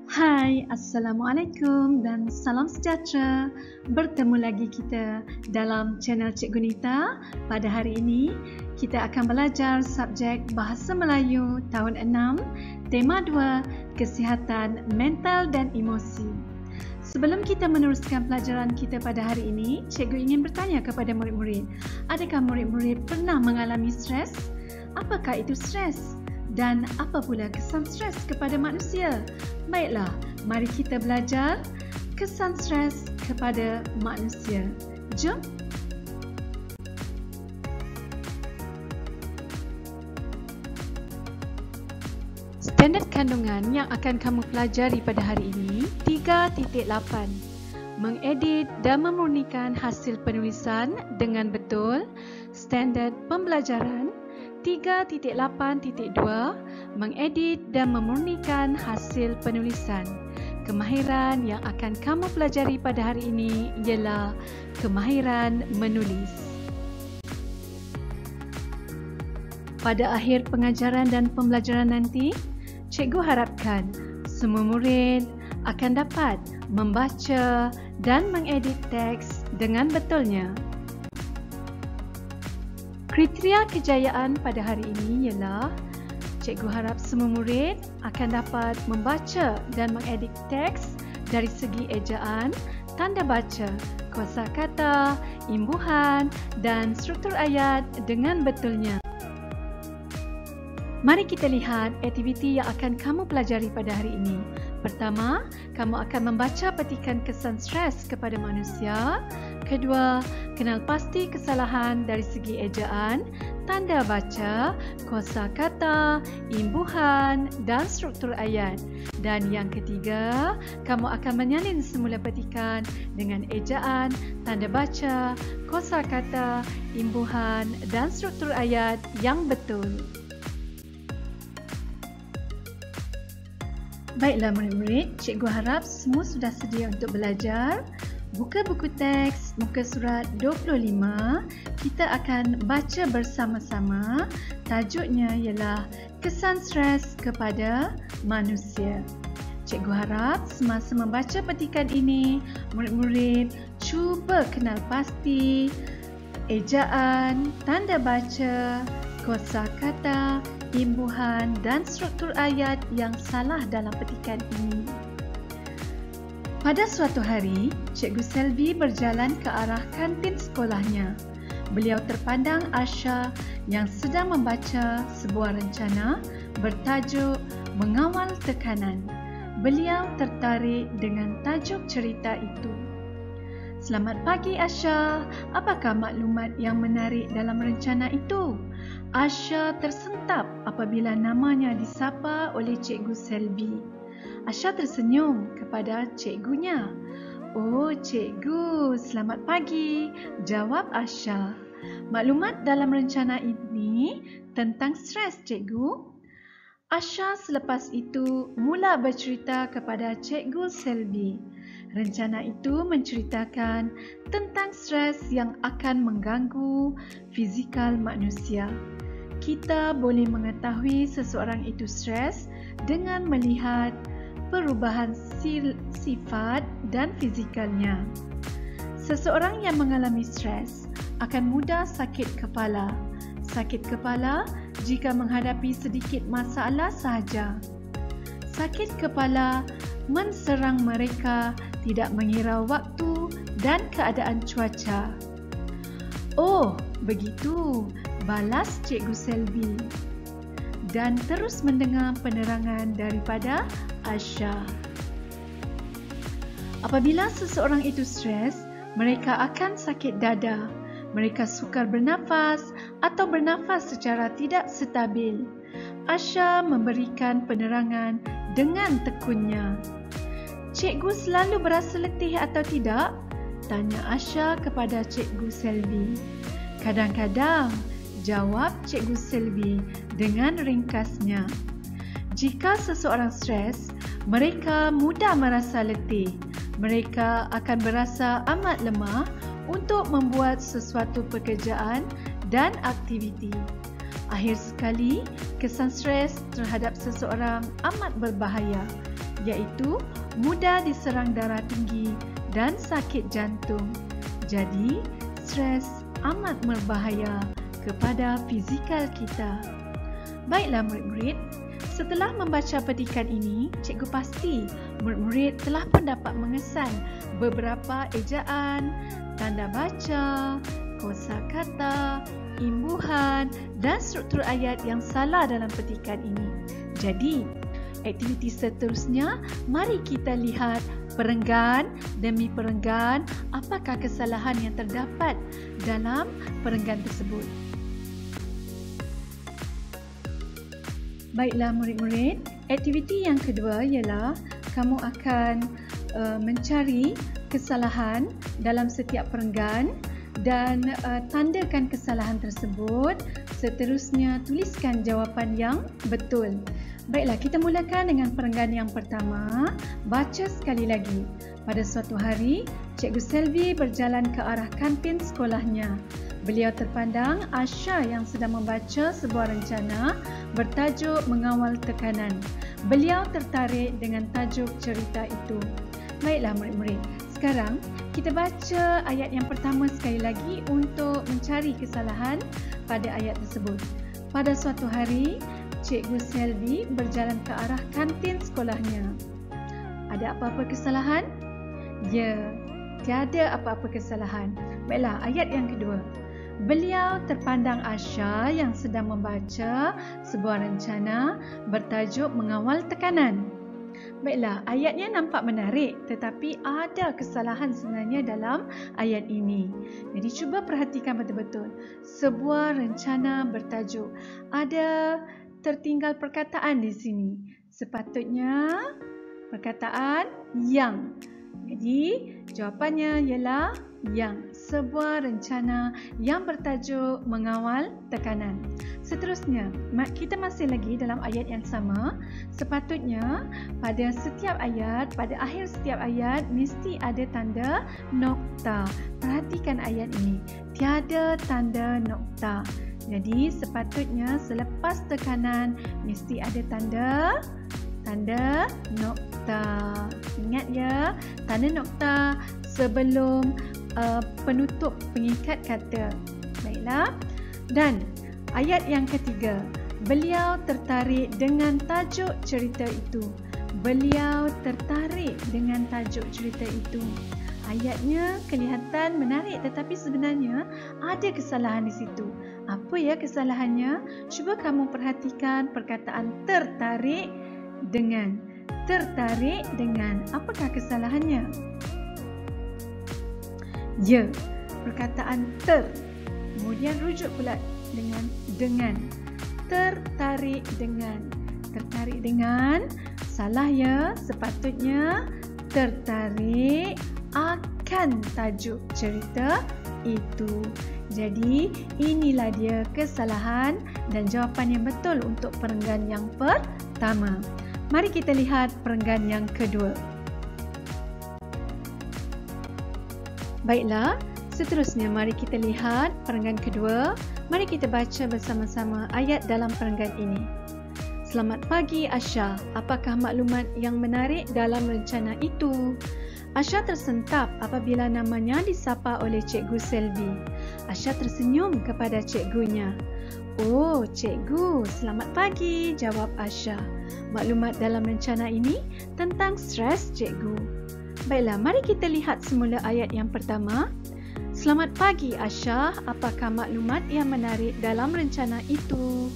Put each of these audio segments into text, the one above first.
Hai, Assalamualaikum dan salam sejahtera. Bertemu lagi kita dalam channel Cikgu Nita. Pada hari ini, kita akan belajar subjek Bahasa Melayu tahun 6, tema 2, Kesihatan Mental dan Emosi. Sebelum kita meneruskan pelajaran kita pada hari ini, Cikgu ingin bertanya kepada murid-murid, adakah murid-murid pernah mengalami stres? Apakah itu stres? Dan apa pula kesan stres kepada manusia? Baiklah, mari kita belajar kesan stres kepada manusia. Jom. Standard kandungan yang akan kamu pelajari pada hari ini 3.8. Mengedit dan memurnikan hasil penulisan dengan betul. Standard pembelajaran 3.8.2 Mengedit dan memurnikan hasil penulisan. Kemahiran yang akan kamu pelajari pada hari ini ialah kemahiran menulis. Pada akhir pengajaran dan pembelajaran nanti, cikgu harapkan semua murid akan dapat membaca dan mengedit teks dengan betulnya. Kriteria kejayaan pada hari ini ialah cikgu harap semua murid akan dapat membaca dan mengedit teks dari segi ejaan, tanda baca, kosakata, imbuhan dan struktur ayat dengan betulnya. Mari kita lihat aktiviti yang akan kamu pelajari pada hari ini. Pertama, kamu akan membaca petikan kesan stres kepada manusia. Kedua, kenal pasti kesalahan dari segi ejaan, tanda baca, kosakata, imbuhan dan struktur ayat. Dan yang ketiga, kamu akan menyalin semula petikan dengan ejaan, tanda baca, kosakata, imbuhan dan struktur ayat yang betul. Baiklah murid-murid, cikgu harap semua sudah sedia untuk belajar. Buka buku teks muka surat 25. Kita akan baca bersama-sama. Tajuknya ialah kesan stres kepada manusia. Cikgu harap semasa membaca petikan ini, murid-murid cuba kenal pasti ejaan, tanda baca, kosakata, imbuhan dan struktur ayat yang salah dalam petikan ini. Pada suatu hari, Cikgu Selvi berjalan ke arah kantin sekolahnya. Beliau terpandang Asha yang sedang membaca sebuah rencana bertajuk Mengawal Tekanan. Beliau tertarik dengan tajuk cerita itu. Selamat pagi Asha, apakah maklumat yang menarik dalam rencana itu? Asha tersentak apabila namanya disapa oleh Cikgu Selvi. Asha tersenyum kepada cikgunya. Oh cikgu, selamat pagi, jawab Asha. Maklumat dalam rencana ini tentang stres cikgu. Asha selepas itu mula bercerita kepada Cikgu Selvi. Rencana itu menceritakan tentang stres yang akan mengganggu fizikal manusia. Kita boleh mengetahui seseorang itu stres dengan melihat perubahan sifat dan fizikalnya. Seseorang yang mengalami stres akan mudah sakit kepala. Sakit kepala jika menghadapi sedikit masalah sahaja. Sakit kepala menserang mereka tidak mengira waktu dan keadaan cuaca. Oh, begitu, balas Cikgu Selvi. Dan terus mendengar penerangan daripada Asha. Apabila seseorang itu stres, mereka akan sakit dada. Mereka sukar bernafas atau bernafas secara tidak stabil. Asha memberikan penerangan dengan tekunnya. Cikgu selalu berasa letih atau tidak? Tanya Asha kepada Cikgu Selvi. Kadang-kadang, jawab Cikgu Selvi dengan ringkasnya. Jika seseorang stres, mereka mudah merasa letih. Mereka akan berasa amat lemah untuk membuat sesuatu pekerjaan dan aktiviti. Akhir sekali, kesan stres terhadap seseorang amat berbahaya. iaitu mudah diserang darah tinggi dan sakit jantung. Jadi, stres amat berbahaya kepada fizikal kita. Baiklah murid-murid, setelah membaca petikan ini, cikgu pasti murid-murid telah pun dapat mengesan beberapa ejaan, tanda baca, kosakata, imbuhan dan struktur ayat yang salah dalam petikan ini. Jadi, aktiviti seterusnya, mari kita lihat perenggan demi perenggan apakah kesalahan yang terdapat dalam perenggan tersebut. Baiklah murid-murid, aktiviti yang kedua ialah kamu akan mencari kesalahan dalam setiap perenggan dan tandakan kesalahan tersebut. Seterusnya tuliskan jawapan yang betul. Baiklah, kita mulakan dengan perenggan yang pertama. Baca sekali lagi. Pada suatu hari, Cikgu Selvi berjalan ke arah kantin sekolahnya. Beliau terpandang Asha yang sedang membaca sebuah rencana bertajuk Mengawal Tekanan. Beliau tertarik dengan tajuk cerita itu. Baiklah murid-murid, sekarang kita baca ayat yang pertama sekali lagi untuk mencari kesalahan pada ayat tersebut. Pada suatu hari, Cikgu Selvi berjalan ke arah kantin sekolahnya. Ada apa-apa kesalahan? Ya, tiada apa-apa kesalahan. Baiklah, ayat yang kedua. Beliau terpandang Asha yang sedang membaca sebuah rencana bertajuk Mengawal Tekanan. Baiklah, ayatnya nampak menarik tetapi ada kesalahan sebenarnya dalam ayat ini. Jadi cuba perhatikan betul-betul. Sebuah rencana bertajuk. Ada tertinggal perkataan di sini. Sepatutnya perkataan yang. Jadi jawapannya ialah yang. Sebuah rencana yang bertajuk Mengawal Tekanan. Seterusnya, kita masih lagi dalam ayat yang sama. Sepatutnya pada setiap ayat, pada akhir setiap ayat mesti ada tanda nokta. Perhatikan ayat ini. Tiada tanda nokta. Jadi sepatutnya selepas tekanan mesti ada tanda nokta. Ingat ya, tanda nokta sebelum penutup pengikat kata. Baiklah. Dan ayat yang ketiga, beliau tertarik dengan tajuk cerita itu. Beliau tertarik dengan tajuk cerita itu. Ayatnya kelihatan menarik tetapi sebenarnya ada kesalahan di situ. Apa ya kesalahannya? Cuba kamu perhatikan perkataan tertarik dengan. Tertarik dengan. Apakah kesalahannya? Ya, perkataan ter. Kemudian rujuk pula dengan. Tertarik dengan. Tertarik dengan. Salah ya, sepatutnya tertarik akan tajuk cerita itu. Jadi, inilah dia kesalahan dan jawapan yang betul untuk perenggan yang pertama. Mari kita lihat perenggan yang kedua. Baiklah, seterusnya mari kita lihat perenggan kedua. Mari kita baca bersama-sama ayat dalam perenggan ini. Selamat pagi Asha, apakah maklumat yang menarik dalam rencana itu? Asha tersentap apabila namanya disapa oleh Cikgu Selvi. Asha tersenyum kepada cikgunya. Oh, cikgu, selamat pagi, jawab Asha. Maklumat dalam rencana ini tentang stres cikgu. Baiklah, mari kita lihat semula ayat yang pertama. Selamat pagi Asha, apakah maklumat yang menarik dalam rencana itu?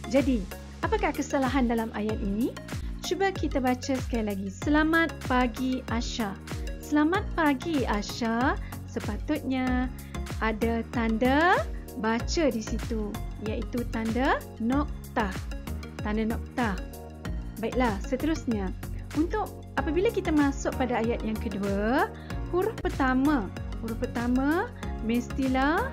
Jadi, apakah kesalahan dalam ayat ini? Cuba kita baca sekali lagi. Selamat pagi Asha. Selamat pagi Asha. Sepatutnya ada tanda baca di situ, iaitu tanda nokta. Tanda nokta. Baiklah, seterusnya. Untuk apabila kita masuk pada ayat yang kedua, huruf pertama mestilah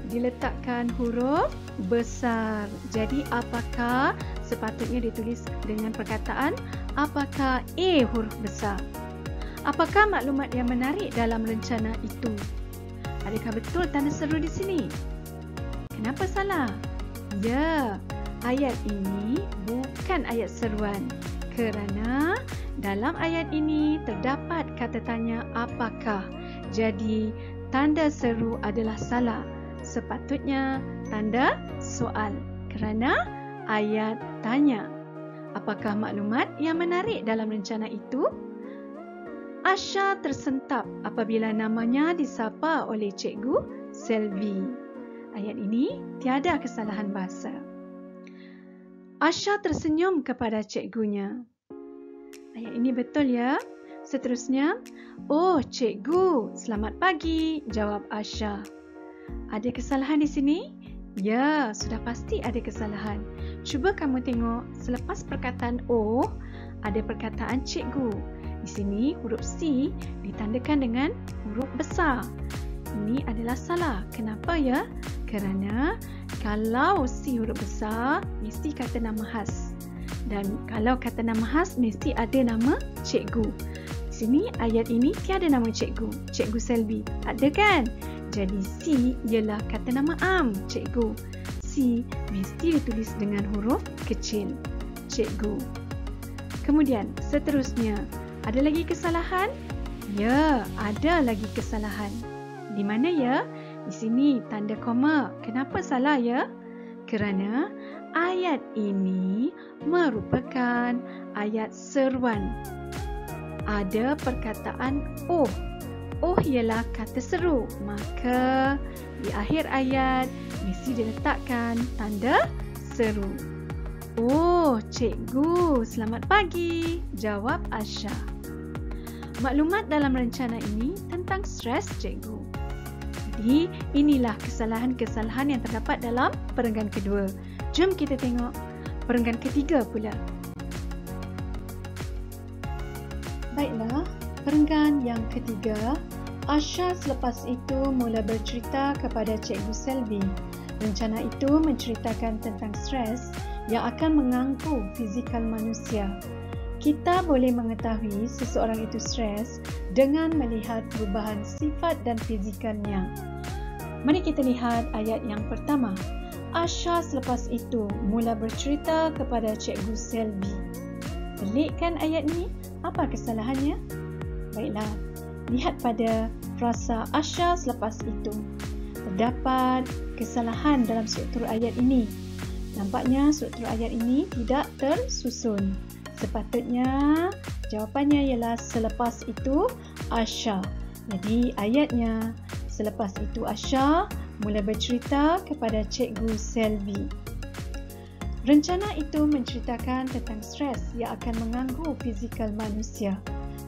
diletakkan huruf besar. Jadi apakah sepatutnya ditulis dengan perkataan apakah A huruf besar? Apakah maklumat yang menarik dalam rencana itu? Adakah betul tanda seru di sini? Kenapa salah? Ya, ayat ini bukan ayat seruan kerana dalam ayat ini terdapat kata tanya apakah. Jadi, tanda seru adalah salah. Sepatutnya tanda soal kerana ayat tanya. Apakah maklumat yang menarik dalam rencana itu? Asha tersentak apabila namanya disapa oleh Cikgu Selvi. Ayat ini tiada kesalahan bahasa. Asha tersenyum kepada cikgunya. Ayat ini betul ya. Seterusnya, "Oh, cikgu, selamat pagi," jawab Asha. Ada kesalahan di sini? Ya, sudah pasti ada kesalahan. Cuba kamu tengok, selepas perkataan "oh", ada perkataan cikgu. Di sini huruf C ditandakan dengan huruf besar. Ini adalah salah. Kenapa ya? Kerana kalau C huruf besar, mesti kata nama khas. Dan kalau kata nama khas, mesti ada nama cikgu. Di sini ayat ini tiada nama cikgu. Cikgu Selvi. Ada kan? Jadi C ialah kata nama am, cikgu. C mesti ditulis dengan huruf kecil. Cikgu. Kemudian seterusnya, ada lagi kesalahan? Ya, ada lagi kesalahan. Di mana ya? Di sini tanda koma. Kenapa salah ya? Kerana ayat ini merupakan ayat seruan. Ada perkataan oh. Oh ialah kata seru. Maka di akhir ayat mesti diletakkan tanda seru. Oh, cikgu, selamat pagi, jawab Asha. Maklumat dalam rencana ini tentang stres cikgu. Jadi, inilah kesalahan-kesalahan yang terdapat dalam perenggan kedua. Jom kita tengok perenggan ketiga pula. Baiklah, perenggan yang ketiga, Asha selepas itu mula bercerita kepada Cikgu Selvi. Rencana itu menceritakan tentang stres yang akan mengganggu fizikal manusia. Kita boleh mengetahui seseorang itu stres dengan melihat perubahan sifat dan fizikalnya. Mari kita lihat ayat yang pertama. Asha selepas itu mula bercerita kepada Cikgu Selvi. Pelik kan ayat ni? Apa kesalahannya? Baiklah, lihat pada frasa Asha selepas itu. Terdapat kesalahan dalam struktur ayat ini. Nampaknya struktur ayat ini tidak tersusun. Sepatutnya jawapannya ialah selepas itu Asha. Jadi ayatnya selepas itu Asha mula bercerita kepada Cikgu Selvi. Rencana itu menceritakan tentang stres yang akan mengganggu fizikal manusia.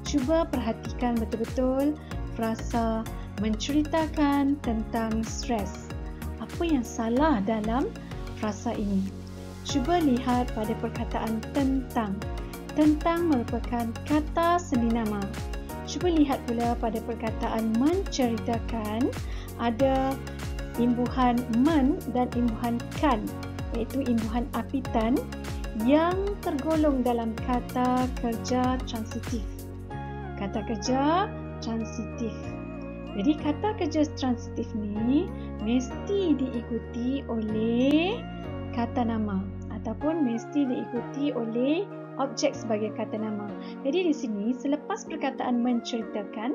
Cuba perhatikan betul-betul frasa menceritakan tentang stres. Apa yang salah dalam frasa ini? Cuba lihat pada perkataan tentang. Tentang merupakan kata sendinama. Cuba lihat pula pada perkataan menceritakan, ada imbuhan men dan imbuhan kan, iaitu imbuhan apitan yang tergolong dalam kata kerja transitif. Kata kerja transitif. Jadi kata kerja transitif ni mesti diikuti oleh kata nama ataupun mesti diikuti oleh objek sebagai kata nama. Jadi di sini selepas perkataan menceritakan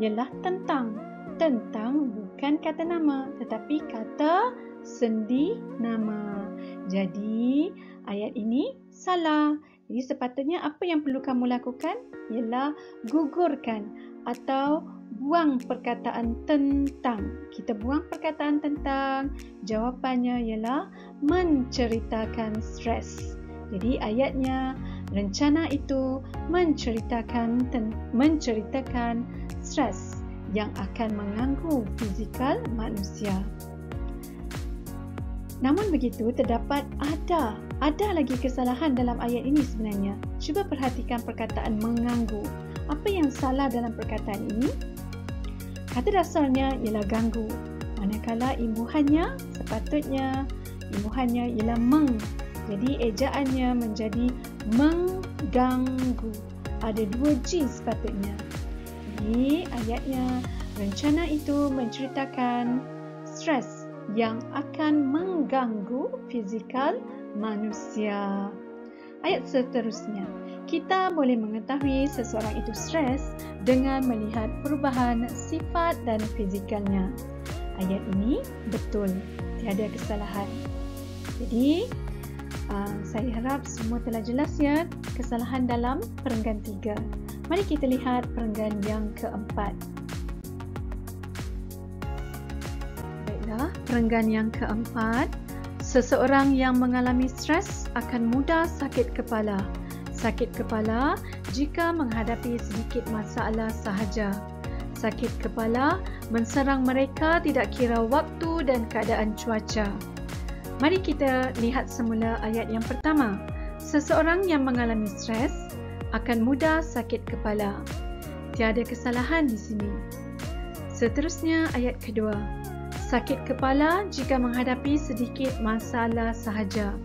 ialah tentang. Tentang bukan kata nama tetapi kata sendi nama. Jadi ayat ini salah. Jadi sepatutnya apa yang perlu kamu lakukan ialah gugurkan atau buang perkataan tentang. Kita buang perkataan tentang. Jawapannya ialah menceritakan stres. Jadi ayatnya rencana itu menceritakan stres yang akan mengganggu fizikal manusia. Namun begitu, terdapat ada lagi kesalahan dalam ayat ini sebenarnya. Cuba perhatikan perkataan mengganggu. Apa yang salah dalam perkataan ini? Kata dasarnya ialah ganggu. Manakala imbuhannya sepatutnya imbuhannya ialah meng. Jadi ejaannya menjadi mengganggu. Ada 2 G sepatutnya. Jadi ayatnya rencana itu menceritakan stres yang akan mengganggu fizikal manusia. Ayat seterusnya. Kita boleh mengetahui seseorang itu stres dengan melihat perubahan sifat dan fizikalnya. Ayat ini betul, tiada kesalahan. Jadi, saya harap semua telah jelas ya kesalahan dalam perenggan 3. Mari kita lihat perenggan yang keempat. Baiklah, perenggan yang keempat. Seseorang yang mengalami stres akan mudah sakit kepala. Sakit kepala jika menghadapi sedikit masalah sahaja. Sakit kepala menserang mereka tidak kira waktu dan keadaan cuaca. Mari kita lihat semula ayat yang pertama. Seseorang yang mengalami stres akan mudah sakit kepala. Tiada kesalahan di sini. Seterusnya ayat kedua. Sakit kepala jika menghadapi sedikit masalah sahaja.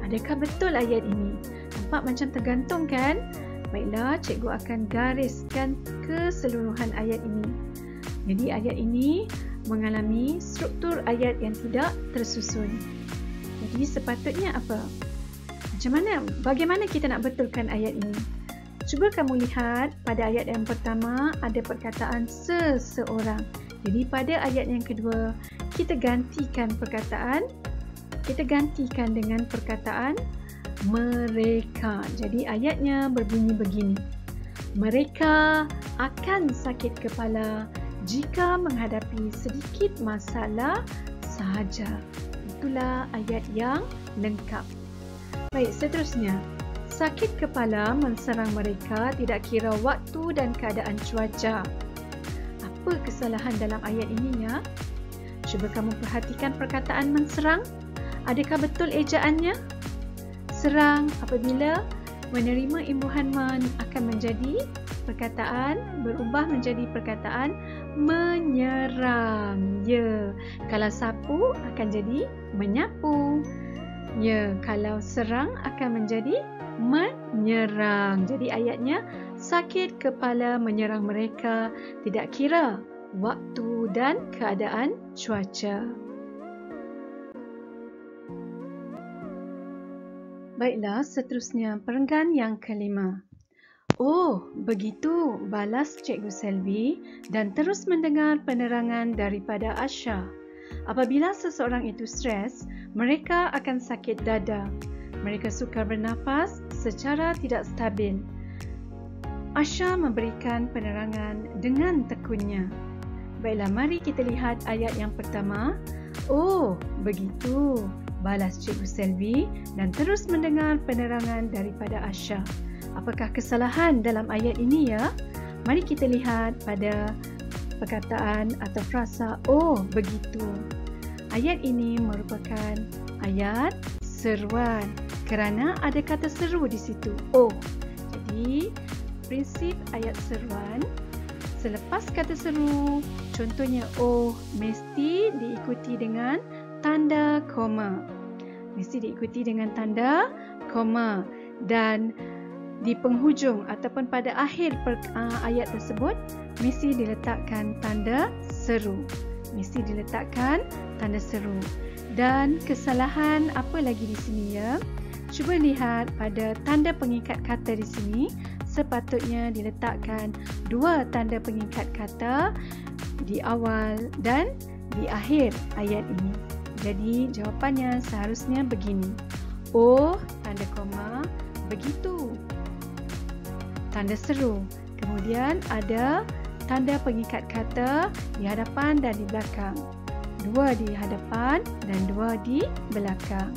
Adakah betul ayat ini? Nampak macam tergantung kan? Baiklah, cikgu akan gariskan keseluruhan ayat ini. Jadi ayat ini mengalami struktur ayat yang tidak tersusun. Jadi sepatutnya apa? Bagaimana kita nak betulkan ayat ini? Cuba kamu lihat pada ayat yang pertama ada perkataan seseorang. Jadi pada ayat yang kedua kita gantikan dengan perkataan mereka. Jadi ayatnya berbunyi begini. Mereka akan sakit kepala jika menghadapi sedikit masalah sahaja. Itulah ayat yang lengkap. Baik, seterusnya. Sakit kepala menserang mereka tidak kira waktu dan keadaan cuaca. Apa kesalahan dalam ayat ini ya? Cuba kamu perhatikan perkataan menserang. Adakah betul ejaannya? Serang apabila menerima imbuhan man akan menjadi berubah menjadi perkataan menyerang. Ya, kalau sapu akan jadi menyapu. Ya, kalau serang akan menjadi menyerang. Jadi ayatnya sakit kepala menyerang mereka tidak kira waktu dan keadaan cuaca. Baiklah, seterusnya perenggan yang kelima. Oh, begitu, balas Cikgu Selvi dan terus mendengar penerangan daripada Asha. Apabila seseorang itu stres, mereka akan sakit dada. Mereka sukar bernafas secara tidak stabil. Asha memberikan penerangan dengan tekunnya. Baiklah, mari kita lihat ayat yang pertama. Oh, begitu, balas Cikgu Selvi dan terus mendengar penerangan daripada Asha. Apakah kesalahan dalam ayat ini ya? Mari kita lihat pada perkataan atau frasa oh begitu. Ayat ini merupakan ayat seruan kerana ada kata seru di situ. Oh. Jadi prinsip ayat seruan, selepas kata seru, contohnya oh, mesti diikuti dengan tanda koma. Mesti diikuti dengan tanda koma. Dan di penghujung ataupun pada akhir ayat tersebut, mesti diletakkan tanda seru. Mesti diletakkan tanda seru. Dan kesalahan apa lagi di sini ya? Cuba lihat pada tanda pengikat kata di sini. Sepatutnya diletakkan dua tanda pengikat kata di awal dan di akhir ayat ini. Jadi jawapannya seharusnya begini. Oh, tanda koma, begitu, tanda seru. Kemudian ada tanda pengikat kata di hadapan dan di belakang. Dua di hadapan dan dua di belakang.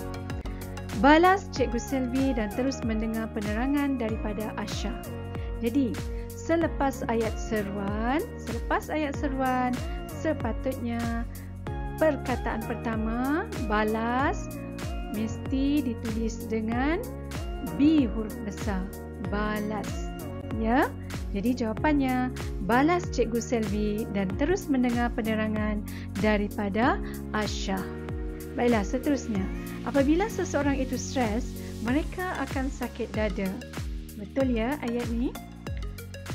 Balas Cikgu Selvi dan terus mendengar penerangan daripada Asha. Jadi, selepas ayat seruan, sepatutnya perkataan pertama, balas, mesti ditulis dengan B huruf besar. Balas. Ya. Jadi jawapannya, balas Cikgu Selvi dan terus mendengar penerangan daripada Asha. Baiklah, seterusnya. Apabila seseorang itu stres, mereka akan sakit dada. Betul ya ayat ni?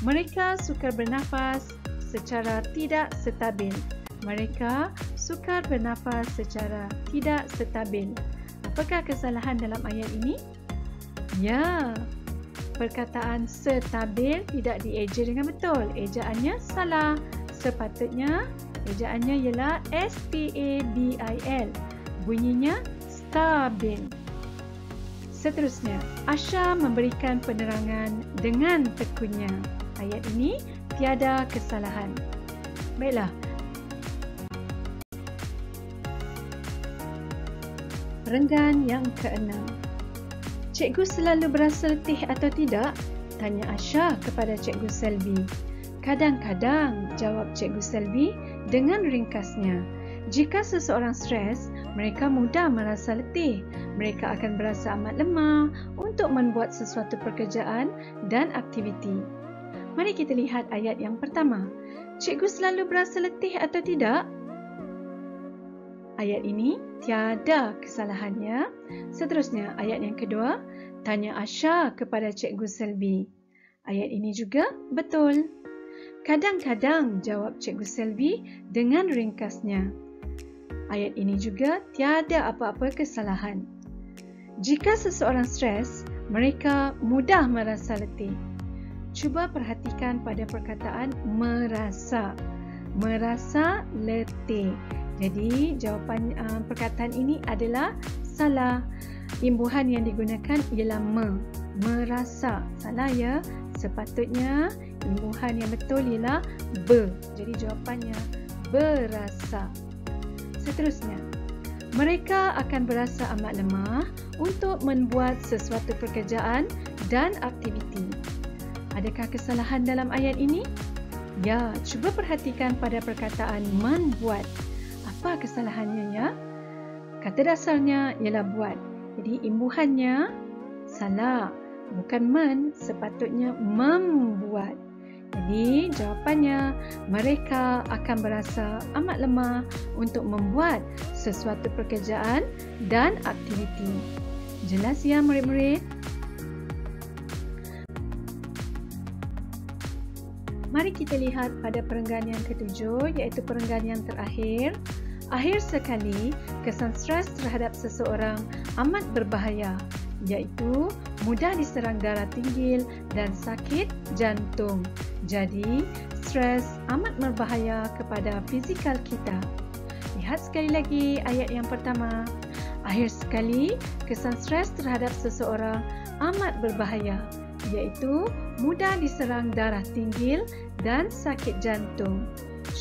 Mereka sukar bernafas secara tidak stabil. Mereka sukar bernafas secara tidak stabil. Apakah kesalahan dalam ayat ini? Ya, perkataan stabil tidak dieja dengan betul. Ejaannya salah. Sepatutnya ejaannya ialah S-T-A-B-I-L. Bunyinya stabil. Seterusnya, Asha memberikan penerangan dengan tekunnya. Ayat ini tiada kesalahan. Baiklah. Perenggan yang ke-6. Cikgu selalu berasa letih atau tidak? Tanya Asha kepada Cikgu Selvi. Kadang-kadang, jawab Cikgu Selvi dengan ringkasnya. Jika seseorang stres, mereka mudah merasa letih. Mereka akan berasa amat lemah untuk membuat sesuatu pekerjaan dan aktiviti. Mari kita lihat ayat yang pertama. Cikgu selalu berasa letih atau tidak? Ayat ini tiada kesalahannya. Seterusnya, ayat yang kedua. Tanya Asha kepada Cikgu Selvi. Ayat ini juga betul. Kadang-kadang, jawab Cikgu Selvi dengan ringkasnya. Ayat ini juga tiada apa-apa kesalahan. Jika seseorang stres, mereka mudah merasa letih. Cuba perhatikan pada perkataan merasa. Merasa letih. Jadi, jawapan perkataan ini adalah salah. Imbuhan yang digunakan ialah merasa. Salah ya. Sepatutnya imbuhan yang betul ialah Jadi, jawapannya berasa. Seterusnya, mereka akan berasa amat lemah untuk membuat sesuatu pekerjaan dan aktiviti. Adakah kesalahan dalam ayat ini? Ya, cuba perhatikan pada perkataan membuat. Apa kesalahannya ya? Kata dasarnya ialah buat. Jadi imbuhannya salah. Bukan sepatutnya membuat. Jadi jawapannya, mereka akan berasa amat lemah untuk membuat sesuatu pekerjaan dan aktiviti. Jelas ya murid-murid? Mari kita lihat pada perenggan yang ke-7, iaitu perenggan yang terakhir. Akhir sekali, kesan stres terhadap seseorang amat berbahaya, iaitu mudah diserang darah tinggi dan sakit jantung. Jadi, stres amat berbahaya kepada fizikal kita. Lihat sekali lagi ayat yang pertama. Akhir sekali, kesan stres terhadap seseorang amat berbahaya, iaitu mudah diserang darah tinggi dan sakit jantung.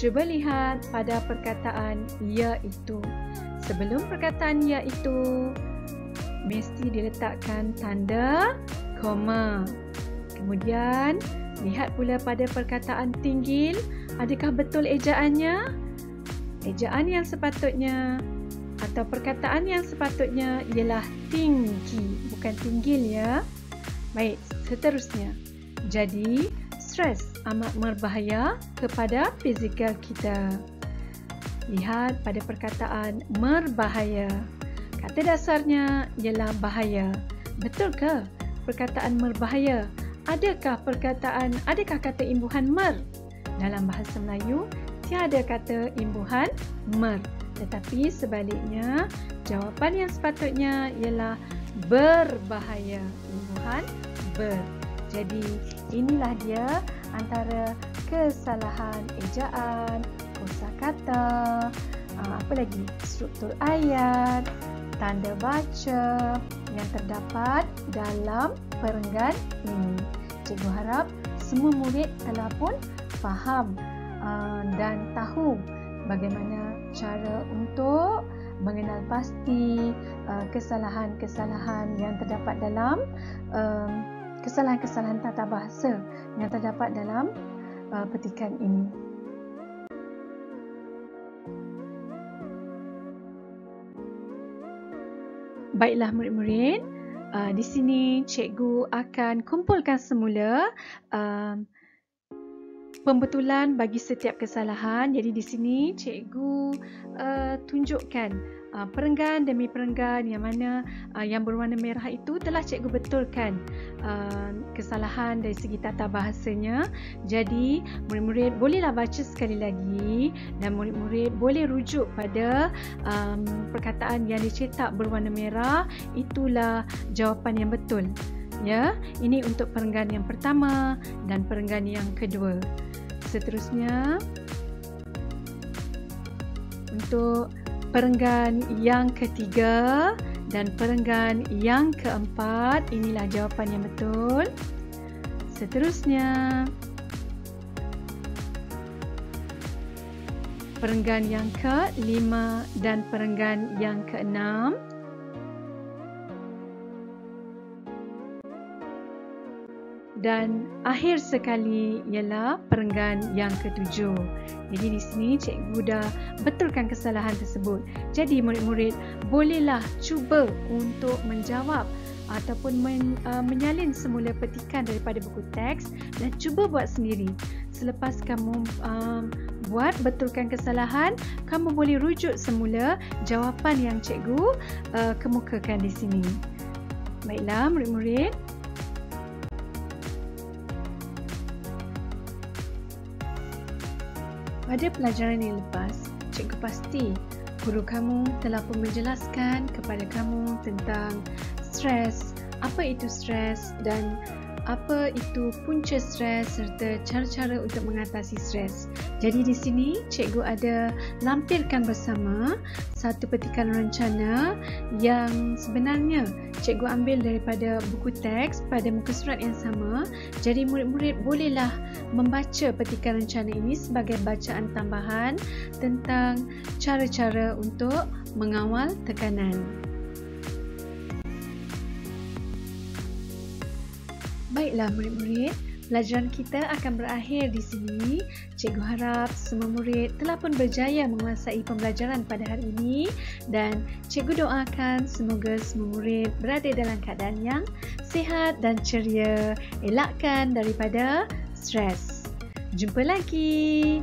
Cuba lihat pada perkataan iaitu. Sebelum perkataan iaitu, mesti diletakkan tanda koma. Kemudian, lihat pula pada perkataan tinggi. Adakah betul ejaannya? Ejaan yang sepatutnya atau perkataan yang sepatutnya ialah tinggi, bukan tinggil ya. Baik, seterusnya. Jadi, stres amat berbahaya kepada fizikal kita. Lihat pada perkataan berbahaya. Kata dasarnya ialah bahaya. Betul ke perkataan berbahaya? Adakah kata imbuhan mer? Dalam bahasa Melayu, tiada kata imbuhan mer. Tetapi sebaliknya, jawapan yang sepatutnya ialah berbahaya. Imbuhan ber. Jadi, inilah dia antara kesalahan ejaan, kosakata, apa lagi? Struktur ayat, tanda baca yang terdapat dalam perenggan ini. Cikgu harap semua murid telah pun faham dan tahu bagaimana cara untuk mengenal pasti kesalahan-kesalahan yang terdapat dalam kesalahan-kesalahan tata bahasa yang terdapat dalam petikan ini. Baiklah murid-murid, di sini cikgu akan kumpulkan semula pembetulan bagi setiap kesalahan. Jadi di sini cikgu tunjukkan perenggan demi perenggan yang mana yang berwarna merah itu telah cikgu betulkan kesalahan dari segi tata bahasanya. Jadi murid-murid bolehlah baca sekali lagi dan murid-murid boleh rujuk pada perkataan yang dicetak berwarna merah, itulah jawapan yang betul. Ya, ini untuk perenggan yang pertama dan perenggan yang kedua. Seterusnya, untuk perenggan yang ketiga dan perenggan yang keempat, inilah jawapan yang betul. Seterusnya, perenggan yang ke-5 dan perenggan yang ke-6. Dan akhir sekali ialah perenggan yang ke-7. Jadi di sini cikgu dah betulkan kesalahan tersebut. Jadi murid-murid bolehlah cuba untuk menjawab ataupun menyalin semula petikan daripada buku teks dan cuba buat sendiri. Selepas kamu buat betulkan kesalahan, kamu boleh rujuk semula jawapan yang cikgu kemukakan di sini. Baiklah murid-murid. Pada pelajaran yang lepas, cikgu pasti guru kamu telah pun menjelaskan kepada kamu tentang stres, apa itu stres dan apa itu punca stres serta cara-cara untuk mengatasi stres. Jadi di sini cikgu ada lampirkan bersama satu petikan rencana yang sebenarnya cikgu ambil daripada buku teks pada muka surat yang sama. Jadi murid-murid bolehlah membaca petikan rencana ini sebagai bacaan tambahan tentang cara-cara untuk mengawal tekanan. Baiklah murid-murid, pelajaran kita akan berakhir di sini. Cikgu harap semua murid telah pun berjaya menguasai pembelajaran pada hari ini dan cikgu doakan semoga semua murid berada dalam keadaan yang sihat dan ceria, elakkan daripada stres. Jumpa lagi.